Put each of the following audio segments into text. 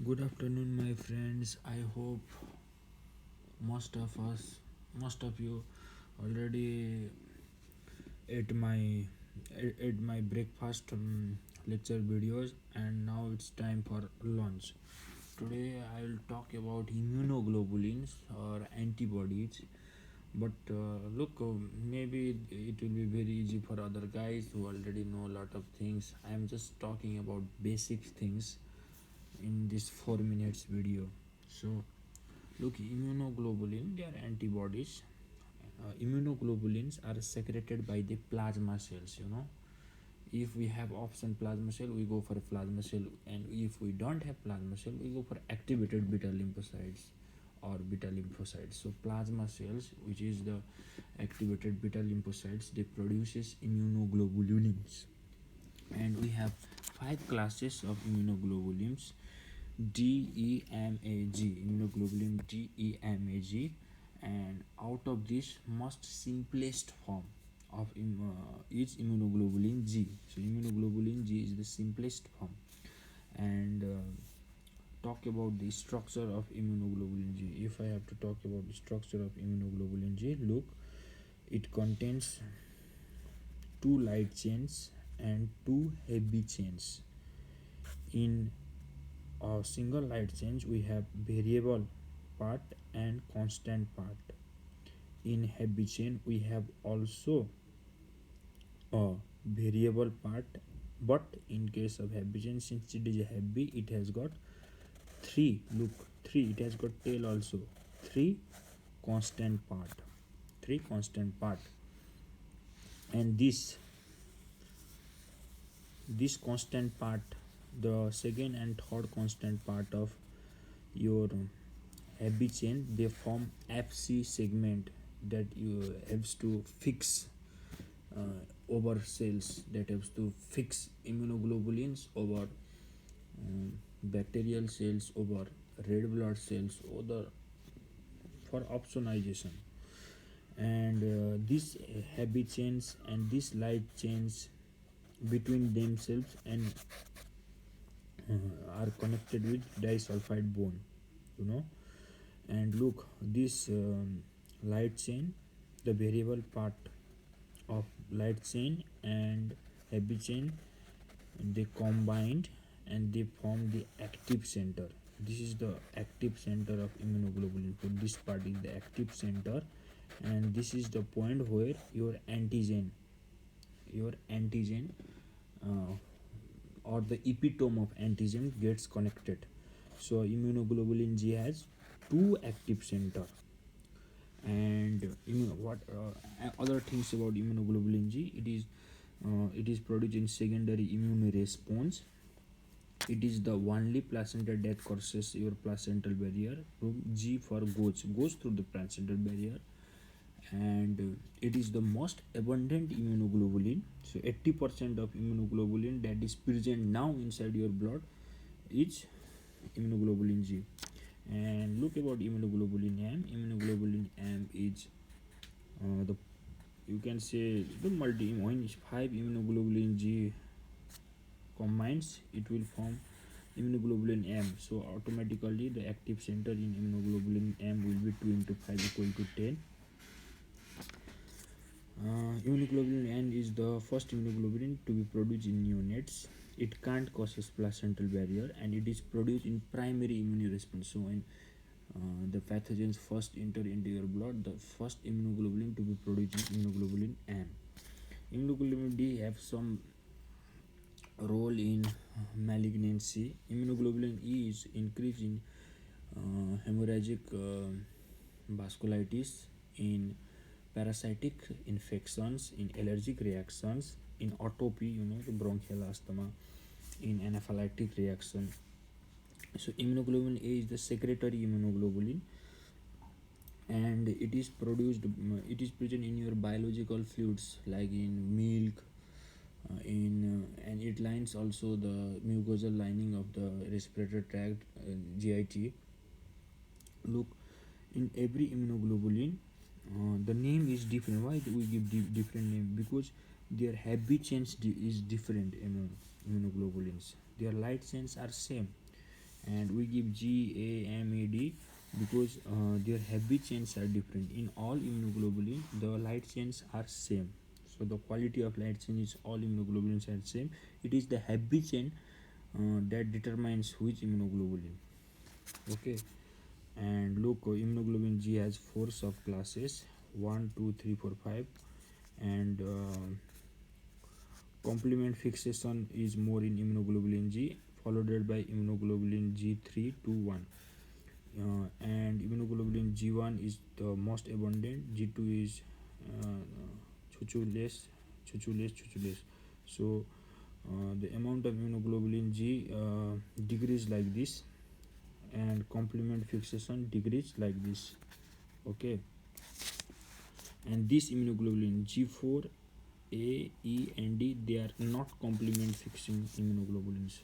Good afternoon, my friends. I hope most of us, most of you already ate my breakfast lecture videos, and now it's time for lunch. Today I will talk about immunoglobulins or antibodies. But look, maybe it will be very easy for other guys who already know a lot of things. I am just talking about basic things in this 4 minutes video. So look, immunoglobulin, they are antibodies. Immunoglobulins are secreted by the plasma cells. If we have option plasma cell, we go for a plasma cell, and if we don't have plasma cell, we go for activated beta lymphocytes or beta lymphocytes. So plasma cells, which is the activated beta lymphocytes, they produces immunoglobulins, and we have five classes of immunoglobulins: DEMAG, immunoglobulin DEMAG, and out of this most simplest form of is immunoglobulin G. So immunoglobulin G is the simplest form. And talk about the structure of immunoglobulin G. If I have to talk about the structure of immunoglobulin G, look, it contains two light chains and two heavy chains. In a single light chain, we have variable part and constant part. In heavy chain, we have also a variable part, but in case of heavy chain, since it is heavy, it has got three, it has got tail also, three constant part, and this constant part, the second and third constant part of your heavy chain, they form FC segment that you helps to fix over cells, that helps to fix immunoglobulins over bacterial cells, over red blood cells, over for opsonization. And these heavy chains and these light chains between themselves and are connected with disulfide bond, you know. And look, this light chain, the variable part of light chain and heavy chain, they combined and they form the active center. This is the active center of immunoglobulin. So this part is the active center, and this is the point where your antigen uh, or the epitome of antigen gets connected. So immunoglobulin G has two active center. And what other things about immunoglobulin G? It is produced in secondary immune response. It is the only placenta that crosses your placental barrier. G for goes through the placental barrier, and it is the most abundant immunoglobulin. So 80% of immunoglobulin that is present now inside your blood is immunoglobulin G. And look about immunoglobulin M. Immunoglobulin M is the, you can say, the multi, when 5 immunoglobulin G combines, it will form immunoglobulin M. So automatically the active center in immunoglobulin M will be 2 into 5 equal to 10. Immunoglobulin N is the first immunoglobulin to be produced in neonates. It can't cross placental barrier, and it is produced in primary immune response. So when the pathogens first enter into your blood, the first immunoglobulin to be produced is immunoglobulin M. Immunoglobulin D have some role in malignancy. Immunoglobulin E is increased in hemorrhagic vasculitis, in parasitic infections, in allergic reactions, in atopy, the bronchial asthma, in anaphylactic reaction. So immunoglobulin A is the secretory immunoglobulin, and it is present in your biological fluids like in milk, and it lines also the mucosal lining of the respiratory tract, GIT. Look, in every immunoglobulin, the name is different. Why do we give different name? Because their heavy chains is different. Immunoglobulins, their light chains are same, and we give G, A, M, A, D because their heavy chains are different. In all immunoglobulin, the light chains are same. So the quality of light chain is all immunoglobulins are same. It is the heavy chain that determines which immunoglobulin. Okay, and look, immunoglobulin G has four subclasses: 1, 2, 3, 4, 5, and complement fixation is more in immunoglobulin G, followed by immunoglobulin G3 to 1. And immunoglobulin G1 is the most abundant, G2 is uh, chuchu less. So the amount of immunoglobulin G decrease like this, and complement fixation decrease like this. Okay, and this immunoglobulin G4, A, E, and D, they are not complement fixing immunoglobulins.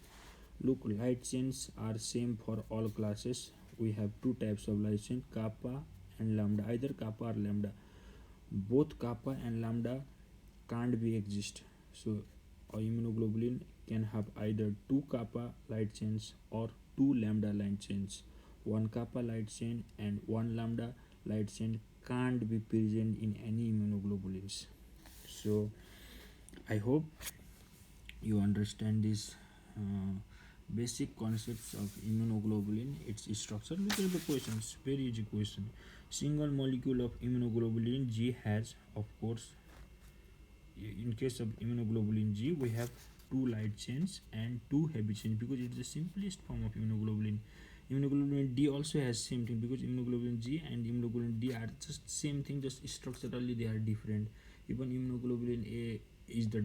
Look, light chains are same for all classes. We have two types of light chain, kappa and lambda, either kappa or lambda. Both kappa and lambda can't be exist. So a immunoglobulin can have either two kappa light chains or two lambda light chains. One kappa light chain and one lambda light chain can't be present in any immunoglobulins. So I hope you understand this basic concepts of immunoglobulin, its structure. Look at the questions, very easy question. Single molecule of immunoglobulin G has, of course, in case of immunoglobulin G, we have two light chains and two heavy chains because it's the simplest form of immunoglobulin. Immunoglobulin D also has same thing because immunoglobulin G and immunoglobulin D are just same thing, just structurally they are different. Even immunoglobulin A is the